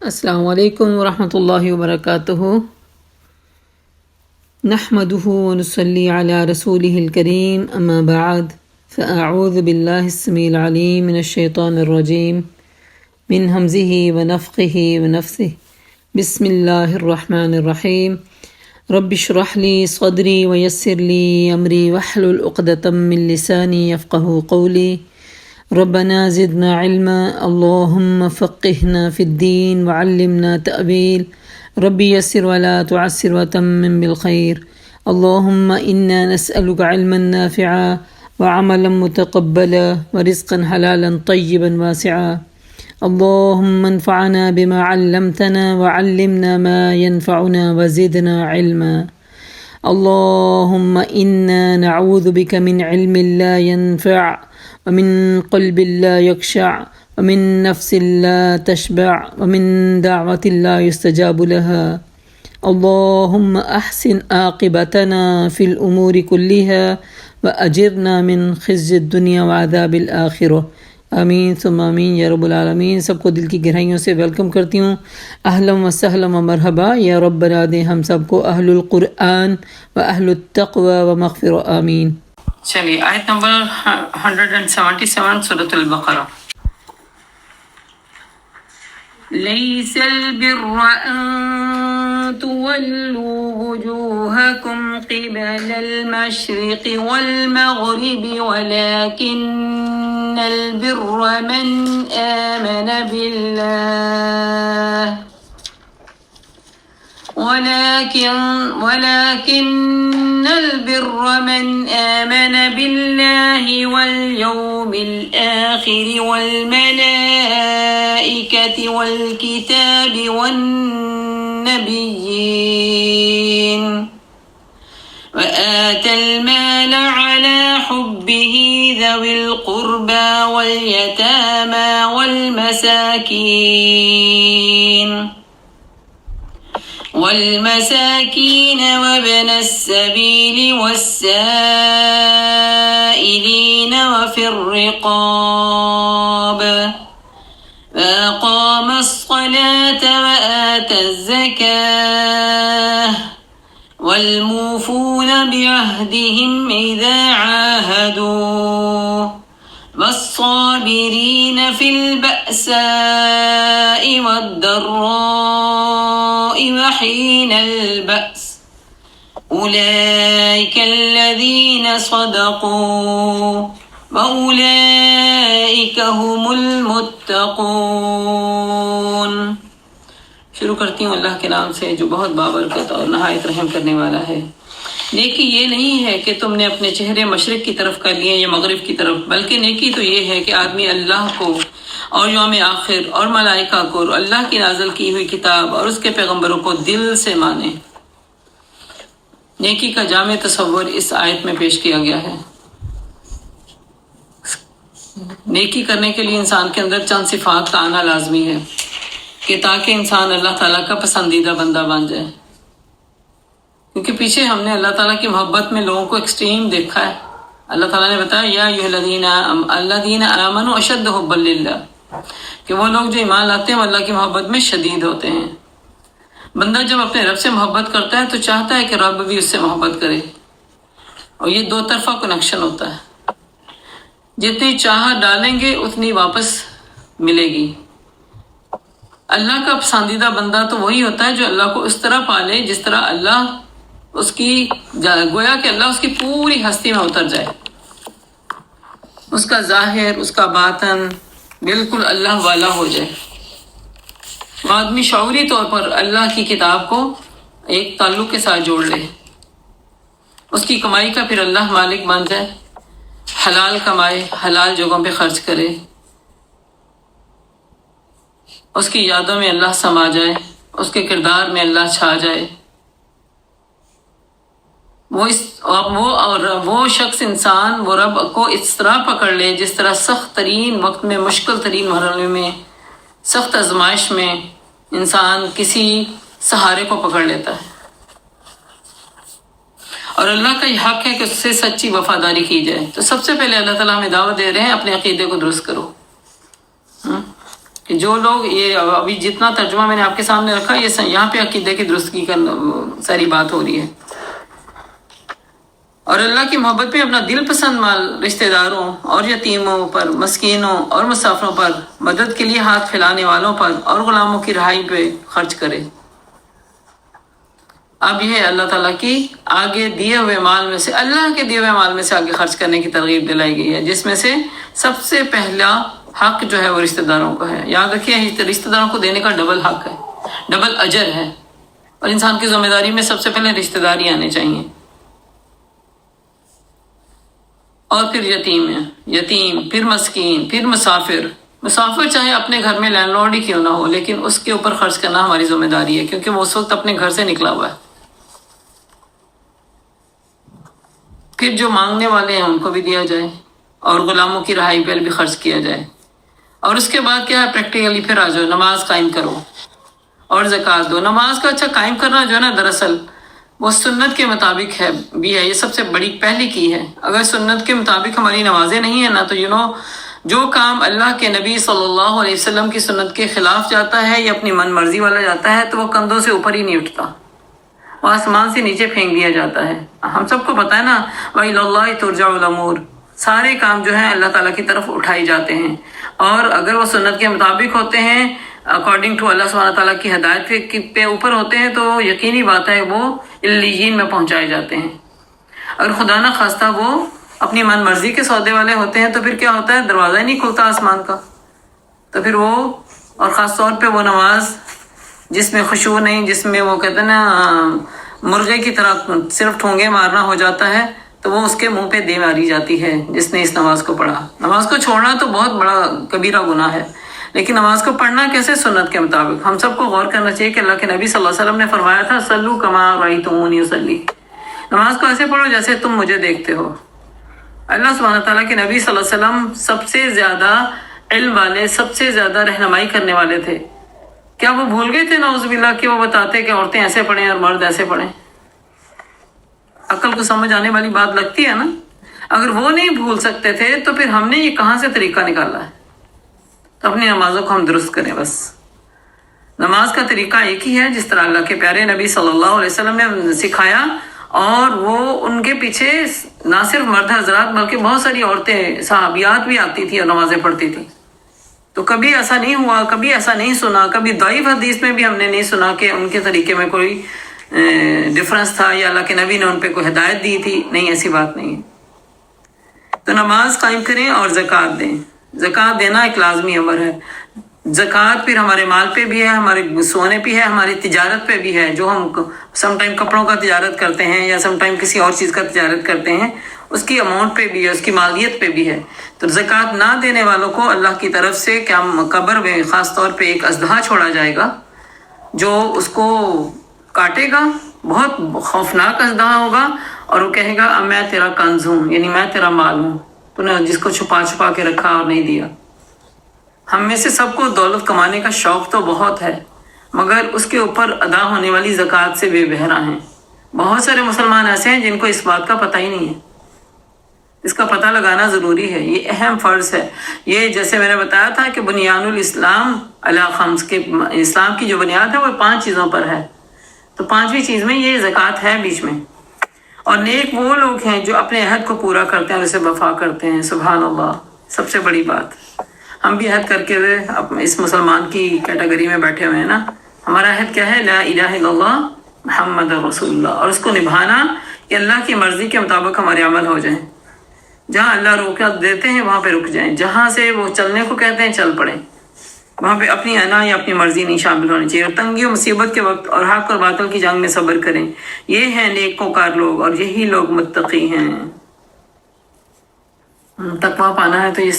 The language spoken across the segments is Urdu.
السلام علیکم ورحمۃ اللہ وبرکاتہ۔ نحمده ونصلی علی رسولہ الکریم، اما بعد فاعوذ باللہ السمیع العلیم من الشیطان الرجیم من ہمزہ ونفخہ ونفثہ۔ بسم اللہ الرحمن الرحیم۔ رب اشرح لی صدری ویسر لی امری واحلل عقدۃ من لسانی یفقہوا قولی۔ ربنا زدنا علما اللهم فقهنا في الدين وعلمنا تأويل ربي يسر ولا تعسر وتمم بالخير اللهم إنا نسألك علما نافعا وعملا متقبلا ورزقا حلالا طيبا واسعا اللهم انفعنا بما علمتنا وعلمنا ما ينفعنا وزدنا علما اللهم إنا نعوذ بك من علم لا ينفع ومن قلب لا يخشع ومن نفس لا تشبع ومن دعوة لا يستجاب لها اللهم أحسن عاقبتنا في الأمور كلها وأجرنا من خزي الدنيا وعذاب الآخرة آمین ثم آمین یا رب العالمین۔ سب کو دل کی گہرائیوں سے ویلکم کرتی ہوں۔ اہلا و سہلا و مرحبا۔ یا رب بنا دے ہم سب کو اہل القرآن و اہل التقوی و مغفر آمین۔ چلیے آیت نمبر 177 سورۃ البقرہ۔ ليس البر أن تولوا وجوهكم قبل المشرق والمغرب ولكن البر من آمن بالله ولكن البر من آمن بالله واليوم الآخر والملائكة والكتاب والنبيين وآتى المال على حبه ذوي القربى واليتامى والمساكين وابن السبيل والسائلين وفي الرقاب وأقام الصلاة وآتى الزكاة والموفون بعهدهم إذا عاهدوا والصابرين في البأساء والضراء وحين البأس أولئك الذين صدقوا وأولئك هم المتقون۔ شروع کرتی ہوں اللہ کے نام سے جو بہت بابرکت اور نہایت رحم کرنے والا ہے۔ نیکی یہ نہیں ہے کہ تم نے اپنے چہرے مشرق کی طرف کر لیے یا مغرب کی طرف، بلکہ نیکی تو یہ ہے کہ آدمی اللہ کو اور یوم آخر اور ملائکہ کو اور اللہ کی نازل کی ہوئی کتاب اور اس کے پیغمبروں کو دل سے مانے۔ نیکی کا جامع تصور اس آیت میں پیش کیا گیا ہے۔ نیکی کرنے کے لیے انسان کے اندر چند صفات کا آنا لازمی ہے کہ تاکہ انسان اللہ تعالیٰ کا پسندیدہ بندہ بن جائے، کیونکہ پیچھے ہم نے اللہ تعالیٰ کی محبت میں لوگوں کو ایکسٹریم دیکھا ہے۔ اللہ تعالیٰ نے بتایا یا ایھا الذین آمنوا اشد حبا للہ، کہ وہ لوگ جو ایمان لاتے ہیں وہ اللہ کی محبت میں شدید ہوتے ہیں۔ بندہ جب اپنے رب سے محبت کرتا ہے تو چاہتا ہے کہ رب بھی اس سے محبت کرے، اور یہ دو طرفہ کنیکشن ہوتا ہے۔ جتنی چاہت ڈالیں گے اتنی واپس ملے گی۔ اللہ کا پسندیدہ بندہ تو وہی ہوتا ہے جو اللہ کو اس طرح پالے جس طرح اللہ اس کی گویا کہ اللہ اس کی پوری ہستی میں اتر جائے، اس کا ظاہر اس کا باطن بالکل اللہ والا ہو جائے۔ وہ آدمی شعوری طور پر اللہ کی کتاب کو ایک تعلق کے ساتھ جوڑ لے، اس کی کمائی کا پھر اللہ مالک بن جائے، حلال کمائے، حلال جگہوں پہ خرچ کرے، اس کی یادوں میں اللہ سما جائے، اس کے کردار میں اللہ چھا جائے۔ وہ شخص انسان وہ رب کو اس طرح پکڑ لے جس طرح سخت ترین وقت میں، مشکل ترین مرحلے میں، سخت آزمائش میں انسان کسی سہارے کو پکڑ لیتا ہے۔ اور اللہ کا یہ حق ہے کہ اس سے سچی وفاداری کی جائے۔ تو سب سے پہلے اللہ تعالیٰ ہمیں دعوت دے رہے ہیں اپنے عقیدے کو درست کرو، کہ جو لوگ یہ ابھی جتنا ترجمہ میں نے آپ کے سامنے رکھا یہ یہاں پہ عقیدے کی درستگی کا ساری بات ہو رہی ہے. اور اللہ کی محبت میں اپنا دل پسند مال رشتہ داروں اور یتیموں پر، مسکینوں اور مسافروں پر، مدد کے لیے ہاتھ پھیلانے والوں پر اور غلاموں کی رہائی پہ خرچ کرے. اب یہ اللہ تعالیٰ کی آگے دیے ہوئے مال میں سے، اللہ کے دیے ہوئے مال میں سے آگے خرچ کرنے کی ترغیب دلائی گئی ہے، جس میں سے سب سے پہلا حق جو ہے وہ رشتہ داروں کا ہے. یاد رکھیے رشتہ داروں کو دینے کا ڈبل حق ہے، ڈبل اجر ہے، اور انسان کی ذمہ داری میں سب سے پہلے رشتہ داری آنے چاہیے. اور پھر یتیم، پھر مسکین، پھر مسافر چاہے اپنے گھر میں لینڈ لارڈ ہی کیوں نہ ہو، لیکن اس کے اوپر خرچ کرنا ہماری ذمہ داری ہے، کیونکہ وہ اس وقت اپنے گھر سے نکلا ہوا ہے. پھر جو مانگنے والے ہیں ان کو بھی دیا جائے، اور غلاموں کی رہائی پر بھی خرچ کیا جائے. اور اس کے بعد کیا ہے، پریکٹیکلی پھر آ جاؤ، نماز قائم کرو اور زکوٰۃ دو. نماز کا قائم کرنا جو ہے نا، دراصل وہ سنت کے مطابق ہے بھی ہے، یہ سب سے بڑی پہلی کی ہے. اگر سنت کے مطابق ہماری نمازیں نہیں ہیں نا، تو جو کام اللہ کے نبی صلی اللہ علیہ وسلم کی سنت کے خلاف جاتا ہے یا اپنی من مرضی والا جاتا ہے، تو وہ کندھوں سے اوپر ہی نہیں اٹھتا، وہ آسمان سے نیچے پھینک دیا جاتا ہے. ہم سب کو پتہ ہے نا، وَإِلَى اللَّهِ تُرْجَعُ الْأُمُورُ، سارے کام جو ہیں اللہ تعالیٰ کی طرف اٹھائی جاتے ہیں. اور اگر وہ سنت کے مطابق ہوتے ہیں، اکارڈنگ ٹو اللہ سبحانہ تعالیٰ کی ہدایت پہ اوپر ہوتے ہیں، تو یقینی بات ہے وہ علیین میں پہنچائے جاتے ہیں. اگر خدا نہ خواستہ وہ اپنی من مرضی کے سودے والے ہوتے ہیں، تو پھر کیا ہوتا ہے، دروازہ ہی نہیں کھلتا آسمان کا. تو پھر وہ، اور خاص طور پہ وہ نماز جس میں خشوع نہیں، جس میں وہ کہتے ہیں نا مرغے کی طرح صرف ٹھونگے مارنا ہو جاتا ہے، تو وہ اس کے منہ پہ دے ماری جاتی ہے جس نے اس نماز کو پڑھا. نماز کو چھوڑنا تو بہت بڑا کبیرہ گناہ ہے، لیکن نماز کو پڑھنا کیسے، سنت کے مطابق. ہم سب کو غور کرنا چاہیے کہ اللہ کے نبی صلی اللہ علیہ وسلم نے فرمایا تھا، صلو کما رأیتمونی اصلی، نماز کو ایسے پڑھو جیسے تم مجھے دیکھتے ہو. اللہ سبحانہ تعالیٰ کے نبی صلی اللہ علیہ وسلم سب سے زیادہ علم والے، سب سے زیادہ رہنمائی کرنے والے تھے. کیا وہ بھول گئے تھے نعوذ باللہ کہ وہ بتاتے کہ عورتیں ایسے پڑھیں اور مرد ایسے پڑھیں؟ عقل کو سمجھ آنے والی بات لگتی ہے نا. اگر وہ نہیں بھول سکتے تھے تو پھر ہم نے یہ کہاں سے طریقہ نکالا ہے؟ تو اپنی نمازوں کو ہم درست کریں. بس نماز کا طریقہ ایک ہی ہے، جس طرح اللہ کے پیارے نبی صلی اللہ علیہ وسلم نے سکھایا. اور وہ ان کے پیچھے نہ صرف مرد حضرات بلکہ بہت ساری عورتیں صحابیات بھی آتی تھی اور نمازیں پڑھتی تھی. تو کبھی ایسا نہیں ہوا، کبھی ایسا نہیں سنا، کبھی ضعیف حدیث میں بھی ہم نے نہیں سنا کہ ان کے طریقے میں کوئی ڈفرنس تھا یا اللہ کے نبی نے ان پہ کوئی ہدایت دی تھی. نہیں، ایسی بات نہیں ہے. تو نماز قائم کریں اور زکوٰۃ دیں. زکوٰۃ دینا ایک لازمی امر ہے. زکوٰۃ پھر ہمارے مال پہ بھی ہے، ہمارے سونے پہ ہے، ہماری تجارت پہ بھی ہے. جو ہم سم ٹائم کپڑوں کا تجارت کرتے ہیں یا سم ٹائم کسی اور چیز کا تجارت کرتے ہیں، اس کی اماؤنٹ پہ بھی ہے، اس کی مالیت پہ بھی ہے. تو زکوٰۃ نہ دینے والوں کو اللہ کی طرف سے کیا قبر میں خاص طور پہ ایک اژدہا چھوڑا جائے گا جو اس کو کاٹے گا. بہت خوفناک اژدہا ہوگا، اور وہ کہے گا اب میں تیرا کنز ہوں، یعنی میں تیرا مال ہوں، تو نے جس کو چھپا چھپا کے رکھا اور نہیں دیا. ہم میں سے سب کو دولت کمانے کا شوق تو بہت ہے، مگر اس کے اوپر ادا ہونے والی زکوٰۃ سے بے بہرا ہیں. بہت سارے مسلمان ایسے ہیں جن کو اس بات کا پتہ ہی نہیں ہے. اس کا پتہ لگانا ضروری ہے، یہ اہم فرض ہے. یہ جیسے میں نے بتایا تھا کہ بنیان الاسلام علی خمس، کے اسلام کی جو بنیاد ہے وہ 5 چیزوں پر ہے. تو 5ویں چیز میں یہ زکوٰۃ ہے بیچ میں. اور نیک وہ لوگ ہیں جو اپنے عہد کو پورا کرتے ہیں اور اسے وفا کرتے ہیں. سبحان اللہ، سب سے بڑی بات. ہم بھی عہد کر کے اس مسلمان کی کیٹیگری میں بیٹھے ہوئے ہیں نا. ہمارا عہد کیا ہے؟ لا الہ الا اللہ محمد رسول اللہ. اور اس کو نبھانا کہ اللہ کی مرضی کے مطابق ہمارے عمل ہو جائیں. جہاں اللہ روک دیتے ہیں وہاں پہ رک جائیں، جہاں سے وہ چلنے کو کہتے ہیں چل پڑیں. وہاں پہ اپنی انا یا اپنی مرضی نہیں شامل ہونی چاہیے. اور تنگی و مصیبت کے وقت اور حق اور باطل کی جنگ میں صبر کریں. یہ ہیں نیکوکار لوگ، اور یہی لوگ متقی ہیں. تقویٰ پانا ہے تو یہ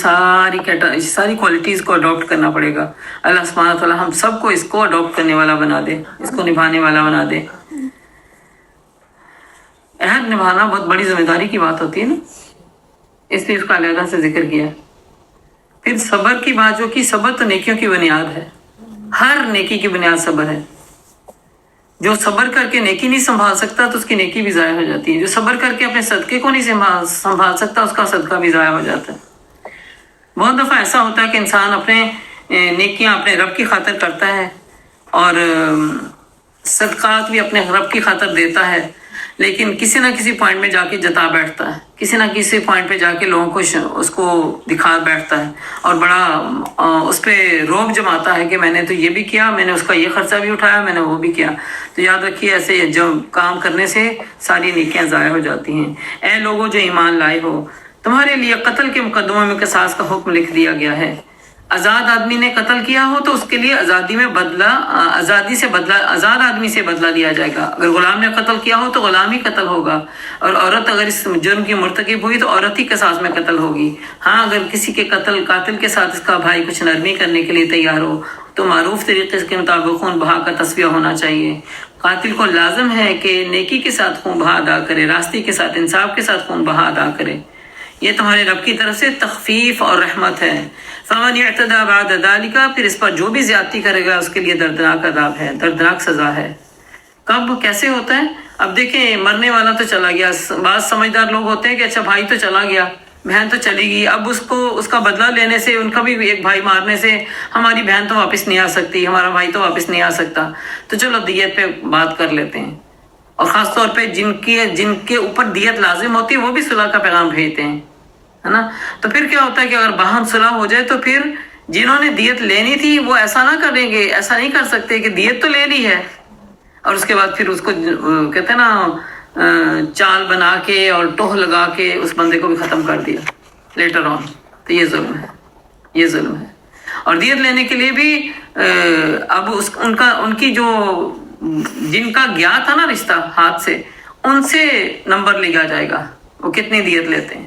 ساری کوالٹیز کو اڈاپٹ کرنا پڑے گا. اللہ سبحانہ تعالیٰ ہم سب کو اس کو اڈاپٹ کرنے والا بنا دے، اس کو نبھانے والا بنا دے. عہد نبھانا بہت بڑی ذمہ داری کی بات ہوتی ہے نا، اس لیے اس کا علیحدہ سے ذکر کیا. پھر صبر کی بات جو کی، صبر تو نیکیوں کی بنیاد ہے. ہر نیکی کی بنیاد صبر ہے. جو صبر کر کے نیکی نہیں سنبھال سکتا تو اس کی نیکی بھی ضائع ہو جاتی ہے. جو صبر کر کے اپنے صدقے کو نہیں سنبھال سکتا اس کا صدقہ بھی ضائع ہو جاتا ہے. بہت دفعہ ایسا ہوتا ہے کہ انسان اپنے نیکیاں اپنے رب کی خاطر کرتا ہے اور صدقات بھی اپنے رب کی خاطر دیتا ہے، لیکن کسی نہ کسی پوائنٹ میں جا کے جتا بیٹھتا ہے، کسی نہ کسی پوائنٹ پہ جا کے لوگوں کو اس کو دکھا بیٹھتا ہے اور بڑا اس پہ روب جماتا ہے کہ میں نے تو یہ بھی کیا، میں نے اس کا یہ خرچہ بھی اٹھایا، میں نے وہ بھی کیا۔ تو یاد رکھیے ایسے جو کام کرنے سے ساری نیکیاں ضائع ہو جاتی ہیں۔ اے لوگوں جو ایمان لائے ہو، تمہارے لیے قتل کے مقدموں میں قصاص کا حکم لکھ دیا گیا ہے۔ آزاد آدمی نے قتل کیا ہو تو اس کے لیے آزادی سے بدلہ آزاد آدمی سے بدلہ لیا جائے گا۔ اگر غلام نے قتل کیا ہو تو غلام ہی قتل ہوگا، اور عورت اگر اس جرم کی مرتکب ہوئی تو عورت ہی قصاص میں قتل ہوگی۔ ہاں اگر کسی کے قاتل کے ساتھ اس کا بھائی کچھ نرمی کرنے کے لیے تیار ہو تو معروف طریقے کے مطابق خون بہا کا تصفیہ ہونا چاہیے۔ قاتل کو لازم ہے کہ نیکی کے ساتھ خون بہا ادا کرے، راستے کے ساتھ، انصاف کے ساتھ خون بہا ادا کرے۔ یہ تمہارے رب کی طرف سے تخفیف اور رحمت ہے۔ فمن اعتدى بعد ذلك، پھر اس پر جو بھی زیادتی کرے گا اس کے لیے دردناک عذاب ہے، دردناک سزا ہے۔ کب کیسے ہوتا ہے؟ اب دیکھیں، مرنے والا تو چلا گیا، بعض سمجھدار لوگ ہوتے ہیں کہ اچھا بھائی تو چلا گیا، بہن تو چلی گئی، اب اس کا بدلہ لینے سے، ان کا بھی ایک بھائی مارنے سے ہماری بہن تو واپس نہیں آ سکتی، ہمارا بھائی تو واپس نہیں آ سکتا، تو چلو دیت پہ بات کر لیتے ہیں۔ اور خاص طور پہ جن کے اوپر دیت لازم ہوتی ہے وہ بھی صلح کا پیغام بھیجتے ہیں، ہے نا۔ تو پھر کیا ہوتا ہے کہ اگر باہم صلح ہو جائے تو پھر جنہوں نے دیت لینی تھی وہ ایسا نہ کریں گے، ایسا نہیں کر سکتے کہ دیت تو لے لی ہے اور اس کے بعد پھر اس کو کہتے ہیں نا چال بنا کے اور ٹوہ لگا کے اس بندے کو بھی ختم کر دیا لیٹر آن، تو یہ ظلم ہے، یہ ظلم ہے۔ اور دیت لینے کے لیے بھی اب ان کی جو جن کا گیا تھا نا رشتہ ہاتھ سے، ان سے نمبر لیا جائے گا وہ کتنی دیت لیتے ہیں،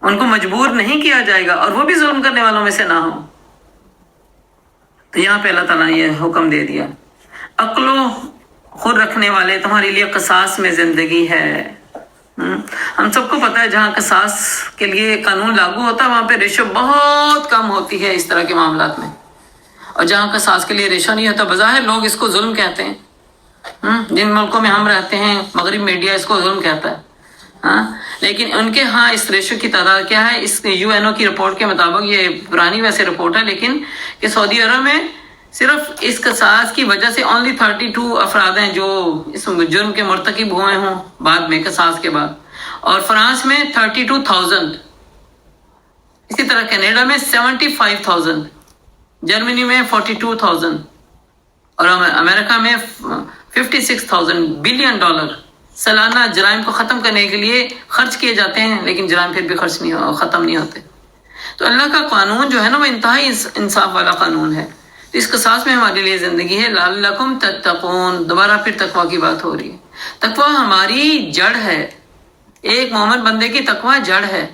ان کو مجبور نہیں کیا جائے گا اور وہ بھی ظلم کرنے والوں میں سے نہ ہو۔ تو یہاں پہ اللہ تعالیٰ نے یہ حکم دے دیا، عقل و خود رکھنے والے تمہارے لیے قصاص میں زندگی ہے۔ ہم سب کو پتہ ہے جہاں قصاص کے لیے قانون لاگو ہوتا ہے وہاں پہ ریشو بہت کم ہوتی ہے اس طرح کے معاملات میں، اور جہاں قصاص کے لیے ریشو نہیں ہوتا بظاہر لوگ اس کو ظلم کہتے ہیں۔ جن ملکوں میں ہم رہتے ہیں مغرب میڈیا اس کو ظلم کہتا ہے، لیکن ان کے ہاں اس ریشو کی تعداد کیا ہے؟ اس UN کی رپورٹ کے مطابق، یہ پرانی ویسے رپورٹ ہے لیکن کہ سعودی عرب میں صرف اس قصاص کی وجہ سے only 32 افراد ہیں جو اس جرم کے مرتکب ہوئے ہوں بعد میں قصاص کے بعد، اور فرانس میں 32,000، اسی طرح کینیڈا میں 75,000، جرمنی میں 42,000 اور امریکہ میں 56,000 بلین ڈالر سالانہ جرائم کو ختم کرنے کے لیے خرچ کیے جاتے ہیں، لیکن جرائم پھر بھی ختم نہیں ہوتے۔ تو اللہ کا قانون جو ہے نا وہ انتہائی انصاف والا قانون ہے۔ تو اس قصاص میں ہمارے لیے زندگی ہے۔ لعلکم تتقون، دوبارہ پھر تقوی کی بات ہو رہی ہے۔ تقوی ہماری جڑ ہے، ایک مومن بندے کی تقوی جڑ ہے۔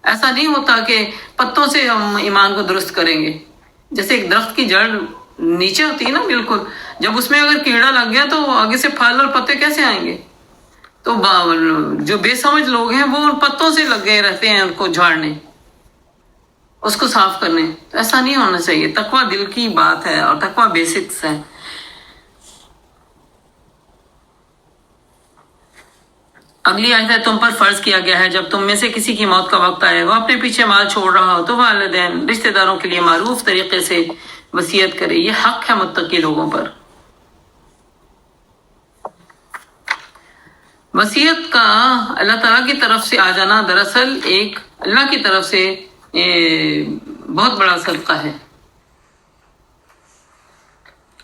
ایسا نہیں ہوتا کہ پتوں سے ہم ایمان کو درست کریں گے، جیسے ایک درخت کی جڑ نیچے ہوتی ہے نا بالکل، جب اس میں اگر کیڑا لگ گیا تو آگے سے پھل اور پتے کیسے آئیں گے؟ تو جو بے سمجھ لوگ ہیں وہ ان پتوں سے لگے رہتے ہیں ان کو جھاڑنے، اس کو صاف کرنے۔ تو ایسا نہیں ہونا چاہیے۔ تقوی دل کی بات ہے اور تقوی بیسکس ہے۔ اگلی آیت ہے، تم پر فرض کیا گیا ہے جب تم میں سے کسی کی موت کا وقت آئے، وہ اپنے پیچھے مال چھوڑ رہا ہو تو والدین رشتہ داروں کے لیے معروف طریقے سے وصیت کرے، یہ حق ہے متقی لوگوں پر۔ وصیت کا اللہ تعالیٰ کی طرف سے آ جانا دراصل ایک اللہ کی طرف سے بہت بڑا صدقہ ہے،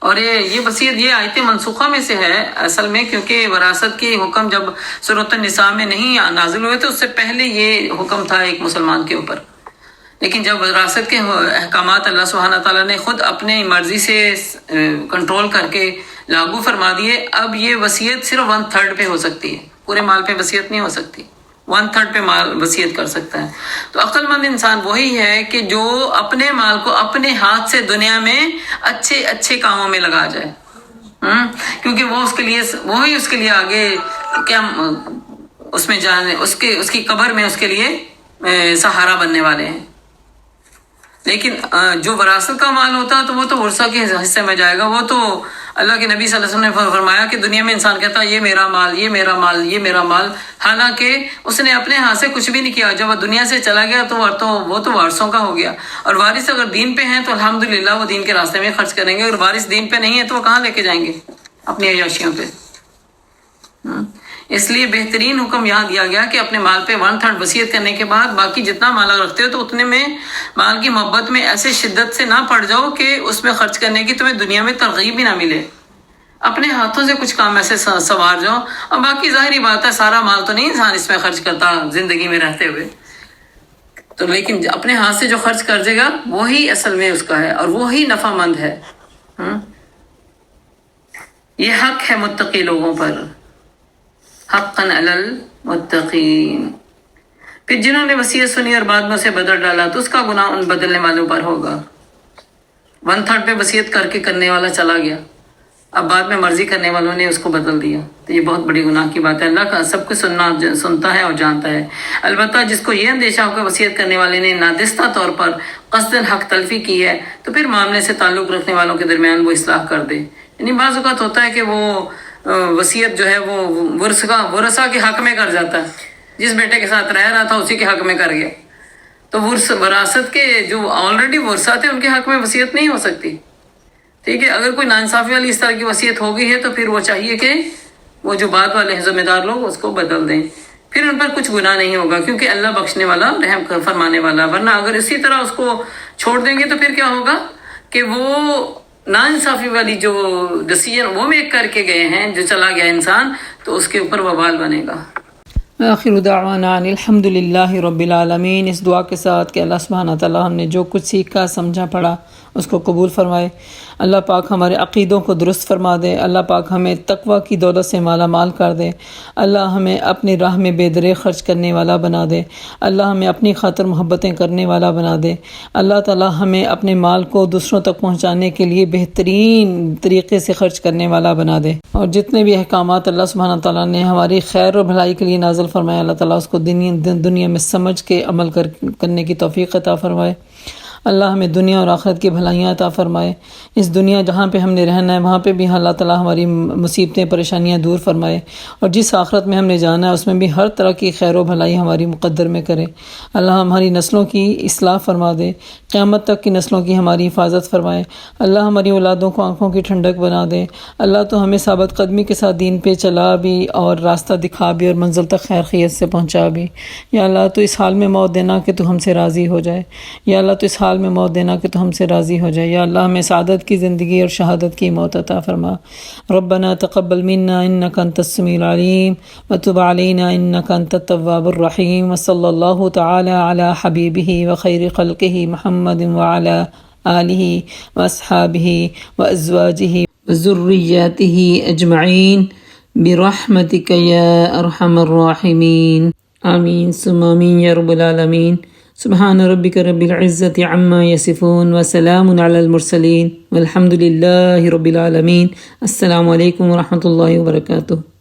اور یہ وصیت، یہ آیت منسوخہ میں سے ہے اصل میں، کیونکہ وراثت کے حکم جب سورۃ النساء میں نہیں نازل ہوئے تو اس سے پہلے یہ حکم تھا ایک مسلمان کے اوپر، لیکن جب وراثت کے احکامات اللہ سبحانہ تعالیٰ نے خود اپنی مرضی سے کنٹرول کر کے لاگو فرما دیے، اب یہ وصیت صرف 1/3 پہ ہو سکتی ہے، پورے مال پہ وصیت نہیں ہو سکتی، 1/3 پہ مال وصیت کر سکتا ہے۔ تو عقل مند انسان وہی ہے کہ جو اپنے مال کو اپنے ہاتھ سے دنیا میں اچھے اچھے کاموں میں لگا جائے، کیونکہ وہ اس کے لیے، وہی اس کے لیے آگے کیا اس میں جانے، اس کی قبر میں اس کے لیے سہارا بننے والے ہیں۔ لیکن جو وراثت کا مال ہوتا ہے تو وہ تو ورثہ کے حصے میں جائے گا، وہ تو اللہ کے نبی صلی اللہ علیہ وسلم نے فرمایا کہ دنیا میں انسان کہتا ہے یہ میرا مال، یہ میرا مال، یہ میرا مال، حالانکہ اس نے اپنے ہاتھ سے کچھ بھی نہیں کیا. جب وہ دنیا سے چلا گیا تو وہ تو وارثوں کا ہو گیا. اور وارث اگر دین پہ ہیں تو الحمدللہ وہ دین کے راستے میں خرچ کریں گے. اگر وارث دین پہ نہیں ہے تو وہ کہاں لے کے جائیں گے اپنی عیاشیوں پہ. اس لیے بہترین حکم یہاں دیا گیا کہ اپنے مال پہ 1/3 وصیت کرنے کے بعد باقی جتنا مال رکھتے ہو تو اتنے میں مال کی محبت میں ایسے شدت سے نہ پڑ جاؤ کہ اس میں خرچ کرنے کی تمہیں دنیا میں ترغیب بھی نہ ملے. اپنے ہاتھوں سے کچھ کام ایسے سنوار جاؤ. اور باقی ظاہری بات ہے سارا مال تو نہیں انسان اس میں خرچ کرتا زندگی میں رہتے ہوئے تو، لیکن اپنے ہاتھ سے جو خرچ کر دے گا وہی اصل میں اس کا ہے اور وہی نفع مند ہے. یہ حق ہے متقی لوگوں پر، حقاً علی المتقین. پھر جنہوں نے وصیت سنی اور بعد میں اسے بدل ڈالا تو اس کا گناہ ان بدلنے والوں پر ہوگا. 1/3 پہ وصیت کر کے کرنے والا چلا گیا، اب بعد میں مرضی کرنے والوں نے اس کو بدل دیا تو یہ بہت بڑی گناہ کی بات ہے. اللہ کا سب کچھ سنتا ہے اور جانتا ہے. البتہ جس کو یہ اندیشہ ہو کہ وصیت کرنے والے نے نادستہ طور پر قصداً حق تلفی کی ہے تو پھر معاملے سے تعلق رکھنے والوں کے درمیان وہ اصلاح کر دے. یعنی بعض اوقات ہوتا ہے کہ وہ وصیت جو ہے وہ ورثہ کے حق میں کر جاتا ہے. جس بیٹے کے ساتھ رہ رہا تھا اسی کے حق میں کر گیا تو وراثت کے جو آلریڈی ورثہ تھے ان کے حق میں وصیت نہیں ہو سکتی. ٹھیک ہے، اگر کوئی ناانصافی والی اس طرح کی وصیت ہو گئی ہے تو پھر وہ چاہیے کہ وہ جو بعد والے ذمہ دار لوگ اس کو بدل دیں. پھر ان پر کچھ گناہ نہیں ہوگا کیونکہ اللہ بخشنے والا رحم فرمانے والا. ورنہ اگر اسی طرح اس کو چھوڑ دیں گے تو پھر کیا ہوگا کہ وہ ناانصافی والی جو ڈیسیژن وہ میک کر کے گئے ہیں، جو چلا گیا انسان، تو اس کے اوپر وبال بنے گا. آخر دعوانا الحمد للہ رب العالمین. اس دعا کے ساتھ کہ اللہ سبحانہ تعالیٰ ہم نے جو کچھ سیکھا سمجھا پڑھا اس کو قبول فرمائے. اللہ پاک ہمارے عقیدوں کو درست فرما دے. اللہ پاک ہمیں تقوی کی دولت سے مالا مال کر دے. اللہ ہمیں اپنی راہ میں بے درے خرچ کرنے والا بنا دے. اللہ ہمیں اپنی خاطر محبتیں کرنے والا بنا دے. اللہ تعالیٰ ہمیں اپنے مال کو دوسروں تک پہنچانے کے لیے بہترین طریقے سے خرچ کرنے والا بنا دے. اور جتنے بھی احکامات اللہ سبحانہ تعالیٰ نے ہماری خیر اور بھلائی کے لیے نازل فرمایا، اللہ تعالیٰ اس کو دنیا میں سمجھ کے عمل کرنے کی توفیق عطا فرمائے. اللہ ہمیں دنیا اور آخرت کی بھلائیاں عطا فرمائے. اس دنیا جہاں پہ ہم نے رہنا ہے وہاں پہ بھی اللہ تعالیٰ ہماری مصیبتیں پریشانیاں دور فرمائے. اور جس آخرت میں ہم نے جانا ہے اس میں بھی ہر طرح کی خیر و بھلائی ہماری مقدر میں کرے. اللہ ہماری نسلوں کی اصلاح فرما دے. قیامت تک کی نسلوں کی ہماری حفاظت فرمائے. اللہ ہماری اولادوں کو آنکھوں کی ٹھنڈک بنا دے. اللہ تو ہمیں ثابت قدمی کے ساتھ دین پہ چلا بھی اور راستہ دکھا بھی اور منزل تک خیر خیریت سے پہنچا بھی. یا اللہ تو اس حال میں موت دینا کہ تو ہم سے راضی ہو جائے. یا اللہ تو اس حال میں موت دینا کہ تو ہم سے راضی ہو جائے. یا اللہ ہمیں سعادت کی زندگی اور شہادت کی موت عطا فرما. ربنا تقبل منا انك انت السميع العليم وتب علينا انك انت التواب الرحيم. وصلى الله تعالى على حبيبه وخير خلقه محمد وعلى آله وأصحابه وأزواجه وذرياته أجمعين برحمتك يا أرحم الراحمين. آمين ثم آمين يا رب العالمين. سبحان ربك رب العزة عما يصفون وسلام على المرسلين والحمد لله رب العالمين. السلام علیکم ورحمۃ اللہ وبرکاتہ.